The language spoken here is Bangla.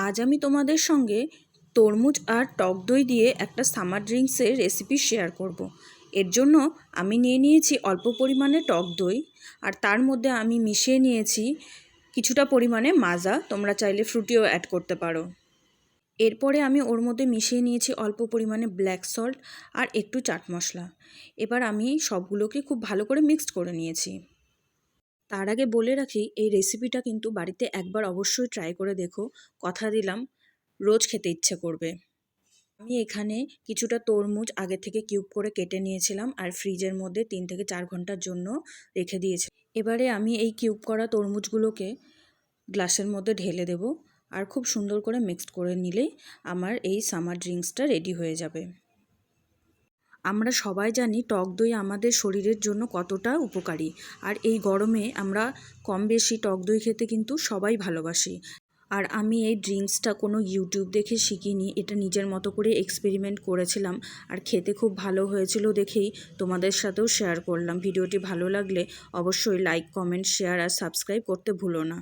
আজ আমি তোমাদের সঙ্গে তরমুজ আর টক দই দিয়ে একটা সামার ড্রিঙ্কসের রেসিপি শেয়ার করব। এর জন্য আমি নিয়ে নিয়েছি অল্প পরিমাণে টক দই, আর তার মধ্যে আমি মিশিয়ে নিয়েছি কিছুটা পরিমাণে মাজা। তোমরা চাইলে ফ্রুটিও অ্যাড করতে পারো। এরপরে আমি ওর মধ্যে মিশিয়ে নিয়েছি অল্প পরিমাণে ব্ল্যাক সল্ট আর একটু চাট মশলা। এবার আমি সবগুলোকে খুব ভালো করে মিক্সড করে নিয়েছি। তার আগে বলে রাখি, এই রেসিপিটা কিন্তু বাড়িতে একবার অবশ্যই ট্রাই করে দেখো। কথা দিলাম রোজ খেতে ইচ্ছে করবে। আমি এখানে কিছুটা তরমুজ আগে থেকে কিউব করে কেটে নিয়েছিলাম আর ফ্রিজের মধ্যে 3 থেকে 4 ঘন্টার জন্য রেখে দিয়েছি। এবারে আমি এই কিউব করা তরমুজগুলোকে গ্লাসের মধ্যে ঢেলে দেব, আর খুব সুন্দর করে মিক্সড করে নিলেই আমার এই সামার ড্রিঙ্কসটা রেডি হয়ে যাবে। আমরা সবাই জানি টক দই আমাদের শরীরের জন্য কতটা উপকারী, আর এই গরমে আমরা কম বেশি টক দই খেতে কিন্তু সবাই ভালোবাসি। আর আমি এই ড্রিঙ্কসটা কোনো ইউটিউব দেখে শিখিনি, এটা নিজের মতো করে এক্সপেরিমেন্ট করেছিলাম, আর খেতে খুব ভালো হয়েছিল দেখেই তোমাদের সাথেও শেয়ার করলাম। ভিডিওটি ভালো লাগলে অবশ্যই লাইক, কমেন্ট, শেয়ার আর সাবস্ক্রাইব করতে ভুলো না।